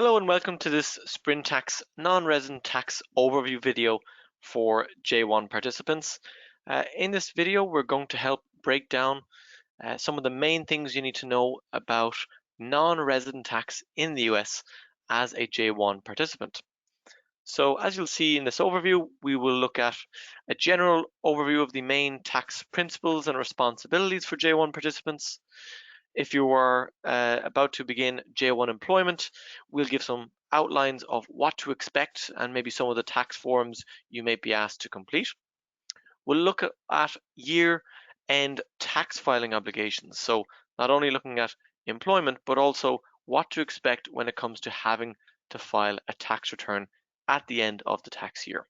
Hello and welcome to this Sprintax non-resident tax overview video for J1 participants. In this video, we're going to help break down some of the main things you need to know about non-resident tax in the US as a J1 participant. So as you'll see in this overview, we will look at a general overview of the main tax principles and responsibilities for J1 participants. If you are about to begin J1 employment, we'll give some outlines of what to expect and maybe some of the tax forms you may be asked to complete. We'll look at year-end tax filing obligations. So not only looking at employment, but also what to expect when it comes to having to file a tax return at the end of the tax year.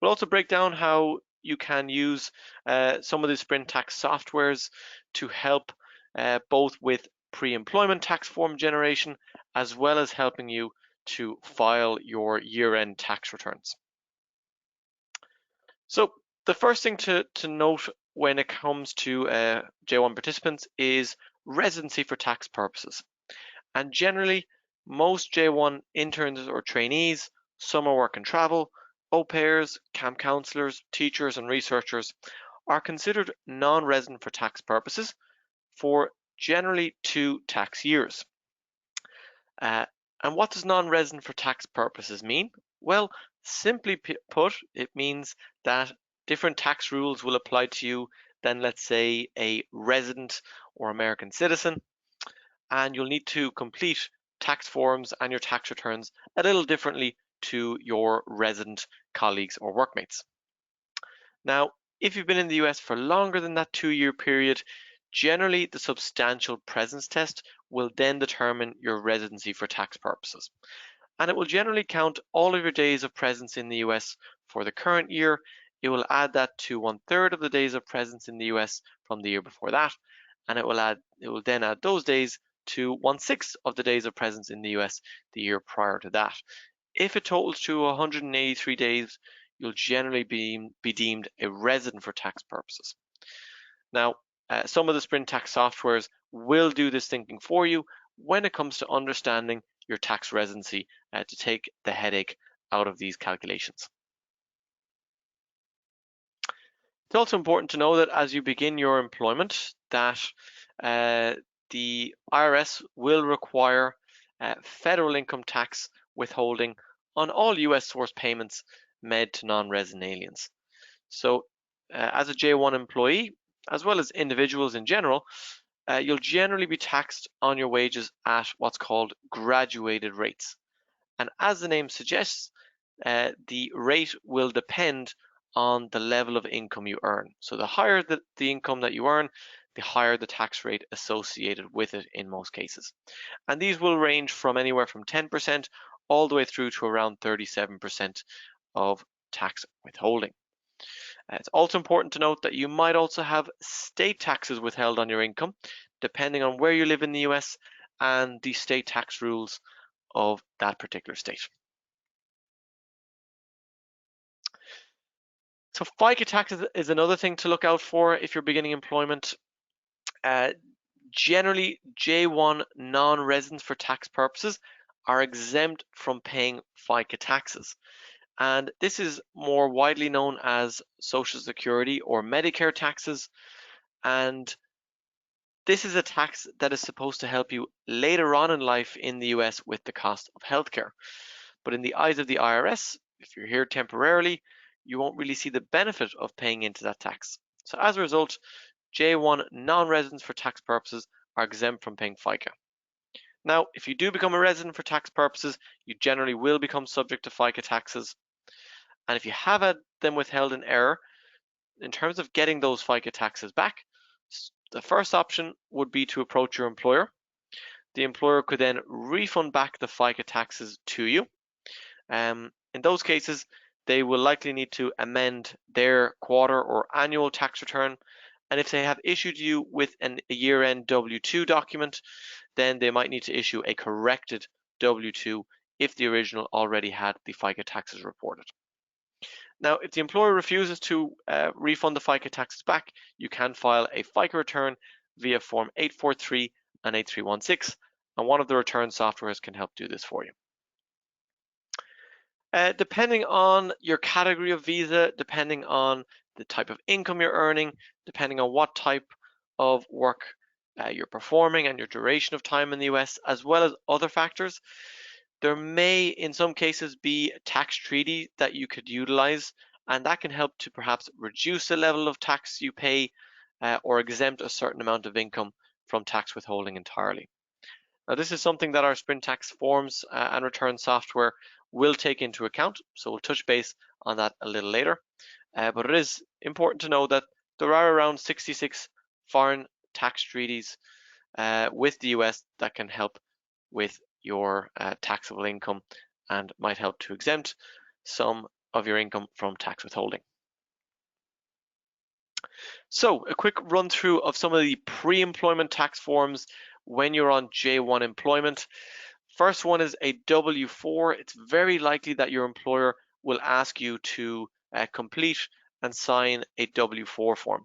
We'll also break down how you can use some of the Sprintax softwares to help both with pre-employment tax form generation as well as helping you to file your year-end tax returns. So the first thing to note when it comes to J1 participants is residency for tax purposes. And generally, most J1 interns or trainees, summer work and travel, au pairs, camp counselors, teachers and researchers are considered non-resident for tax purposes for generally 2 tax years. And what does non-resident for tax purposes mean? Well, simply put, it means that different tax rules will apply to you than, let's say, a resident or American citizen, and you'll need to complete tax forms and your tax returns a little differently to your resident colleagues or workmates. Now, if you've been in the US for longer than that 2-year period, generally the substantial presence test will then determine your residency for tax purposes. And it will generally count all of your days of presence in the US for the current year. It will add that to 1/3 of the days of presence in the US from the year before that, and it will then add those days to 1/6 of the days of presence in the US the year prior to that. If it totals to 183 days, you'll generally be deemed a resident for tax purposes. Now, some of the Sprintax softwares will do this thinking for you when it comes to understanding your tax residency to take the headache out of these calculations. It's also important to know that as you begin your employment, that the IRS will require federal income tax withholding on all US source payments made to non-resident aliens. So as a J1 employee, as well as individuals in general, you'll generally be taxed on your wages at what's called graduated rates. And as the name suggests, the rate will depend on the level of income you earn. So the higher the income that you earn, the higher the tax rate associated with it in most cases. And these will range from anywhere from 10% all the way through to around 37% of tax withholding. It's also important to note that you might also have state taxes withheld on your income, depending on where you live in the US and the state tax rules of that particular state. So FICA tax is another thing to look out for if you're beginning employment. Generally, J1 non-residents for tax purposes are exempt from paying FICA taxes. And this is more widely known as Social Security or Medicare taxes. And this is a tax that is supposed to help you later on in life in the US with the cost of healthcare. But in the eyes of the IRS, if you're here temporarily, you won't really see the benefit of paying into that tax. So as a result, J1 non-residents for tax purposes are exempt from paying FICA. Now, if you do become a resident for tax purposes, you generally will become subject to FICA taxes. And if you have had them withheld in error, in terms of getting those FICA taxes back, the first option would be to approach your employer. The employer could then refund back the FICA taxes to you. In those cases, they will likely need to amend their quarter or annual tax return. And if they have issued you with a year-end W-2 document, then they might need to issue a corrected W-2 if the original already had the FICA taxes reported. Now, if the employer refuses to refund the FICA taxes back, you can file a FICA return via Form 843 and 8316, and one of the return softwares can help do this for you. Depending on your category of visa, depending on the type of income you're earning, depending on what type of work you're performing and your duration of time in the US, as well as other factors, there may, in some cases, be a tax treaty that you could utilize, and that can help to perhaps reduce the level of tax you pay or exempt a certain amount of income from tax withholding entirely. Now, this is something that our Sprintax Forms and Return software will take into account, so we'll touch base on that a little later. But it is important to know that there are around 66 foreign tax treaties with the US that can help with your taxable income and might help to exempt some of your income from tax withholding. So a quick run through of some of the pre-employment tax forms when you're on J-1 employment. First one is a W-4. It's very likely that your employer will ask you to complete and sign a W-4 form.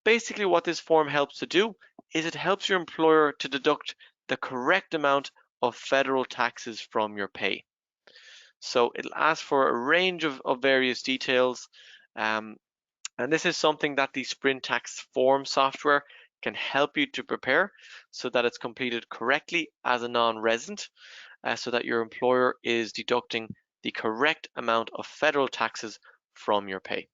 Basically what this form helps to do is it helps your employer to deduct the correct amount of federal taxes from your pay. So it'll ask for a range of various details, and this is something that the Sprintax Forms software can help you to prepare so that it's completed correctly as a non-resident, so that your employer is deducting the correct amount of federal taxes from your pay.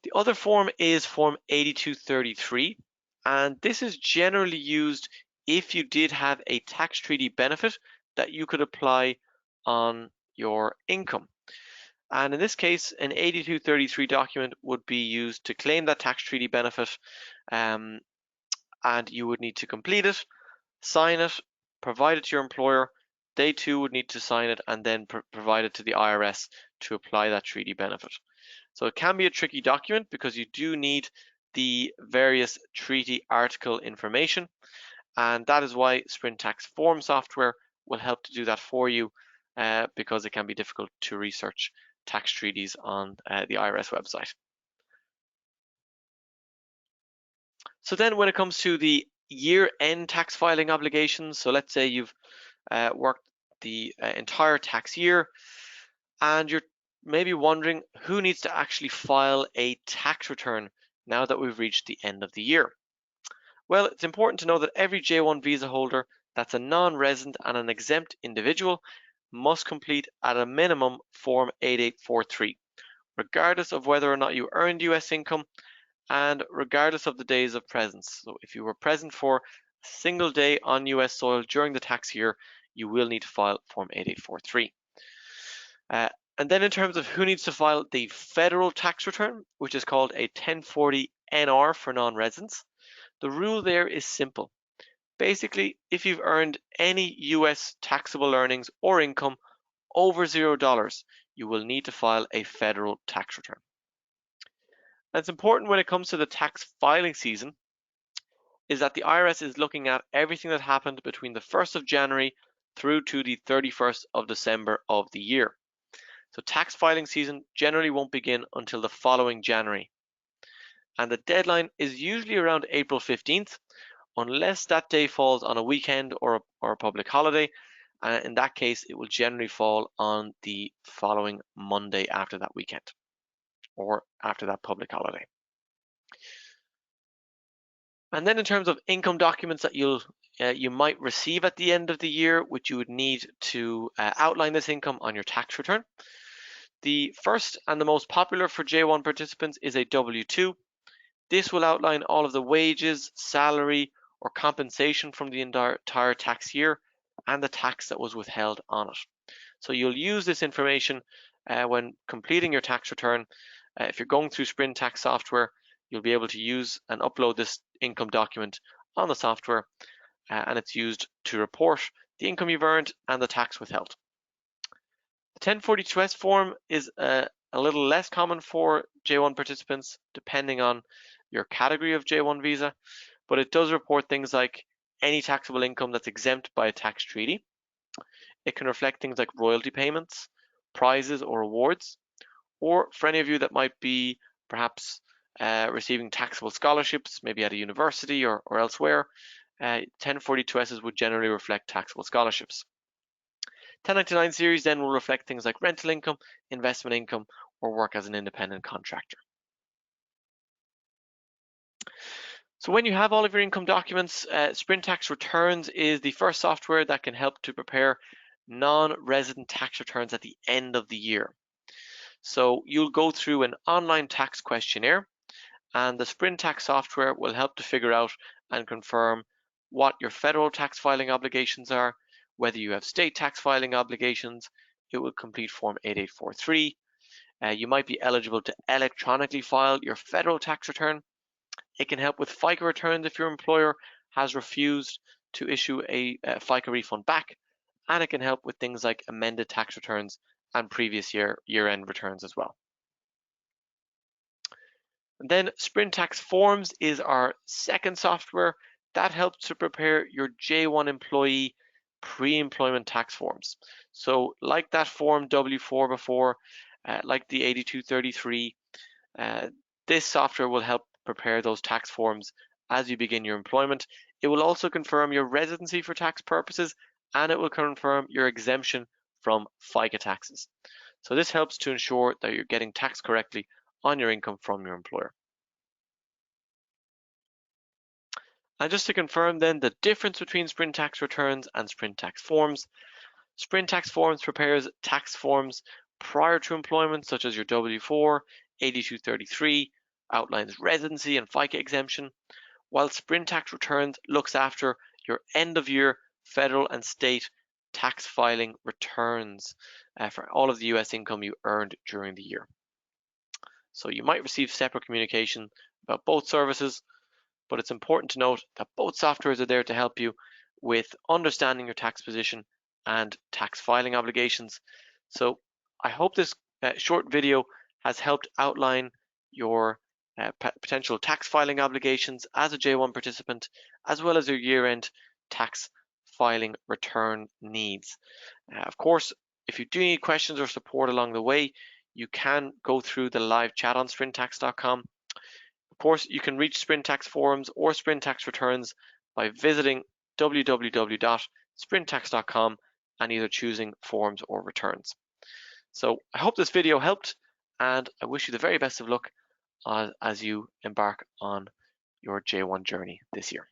The other form is Form 8233, and this is generally used if you did have a tax treaty benefit that you could apply on your income. And in this case, an 8233 document would be used to claim that tax treaty benefit, and you would need to complete it, sign it, provide it to your employer. They too would need to sign it and then provide it to the IRS to apply that treaty benefit. So it can be a tricky document because you do need the various treaty article information, and that is why Sprintax Form software will help to do that for you, because it can be difficult to research tax treaties on the IRS website. So then when it comes to the year-end tax filing obligations, so let's say you've worked the entire tax year and you're maybe wondering who needs to actually file a tax return now that we've reached the end of the year. Well, it's important to know that every J-1 visa holder that's a non-resident and an exempt individual must complete at a minimum Form 8843, regardless of whether or not you earned US income and regardless of the days of presence. So if you were present for a single day on US soil during the tax year, you will need to file Form 8843. And then in terms of who needs to file the federal tax return, which is called a 1040 NR for non-residents, the rule there is simple. Basically, if you've earned any US taxable earnings or income over $0, you will need to file a federal tax return. And it's important when it comes to the tax filing season is that the IRS is looking at everything that happened between the 1st of January through to the 31st of December of the year. So tax filing season generally won't begin until the following January. And the deadline is usually around April 15th, unless that day falls on a weekend or a public holiday. In that case, it will generally fall on the following Monday after that weekend or after that public holiday. And then in terms of income documents that you might receive at the end of the year, which you would need to outline this income on your tax return. The first and the most popular for J-1 participants is a W-2. This will outline all of the wages, salary, or compensation from the entire tax year and the tax that was withheld on it. So you'll use this information when completing your tax return. If you're going through Sprintax software, you'll be able to use and upload this income document on the software, and it's used to report the income you've earned and the tax withheld. The 1042S form is a little less common for J-1 participants depending on your category of J-1 visa, but it does report things like any taxable income that's exempt by a tax treaty. It can reflect things like royalty payments, prizes or awards, or for any of you that might be perhaps receiving taxable scholarships, maybe at a university or elsewhere, 1042Ss would generally reflect taxable scholarships. 1099 series then will reflect things like rental income, investment income, or work as an independent contractor. So when you have all of your income documents, Sprintax Returns is the first software that can help to prepare non-resident tax returns at the end of the year. So you'll go through an online tax questionnaire, and the Sprintax software will help to figure out and confirm what your federal tax filing obligations are, whether you have state tax filing obligations. It will complete Form 8843. You might be eligible to electronically file your federal tax return. It can help with FICA returns if your employer has refused to issue a FICA refund back, and it can help with things like amended tax returns and previous year-end returns as well. And then Sprintax Forms is our second software that helps to prepare your J-1 employee pre-employment tax forms. So like that Form W-4 before, like the 8233, this software will help prepare those tax forms as you begin your employment. It will also confirm your residency for tax purposes, and it will confirm your exemption from FICA taxes. So this helps to ensure that you're getting taxed correctly on your income from your employer. And just to confirm then the difference between Sprintax Returns and Sprintax Forms. Sprintax Forms prepares tax forms prior to employment, such as your W-4, 8233, outlines residency and FICA exemption, while Sprintax Returns looks after your end-of-year federal and state tax filing returns for all of the US income you earned during the year. So you might receive separate communication about both services, but it's important to note that both softwares are there to help you with understanding your tax position and tax filing obligations. So I hope this short video has helped outline your potential tax filing obligations as a J-1 participant, as well as your year-end tax filing return needs. Of course, if you do need questions or support along the way, you can go through the live chat on sprintax.com. Of course, you can reach Sprintax Forms or Sprintax Returns by visiting www.sprintax.com and either choosing Forms or Returns. So I hope this video helped, and I wish you the very best of luck as you embark on your J-1 journey this year.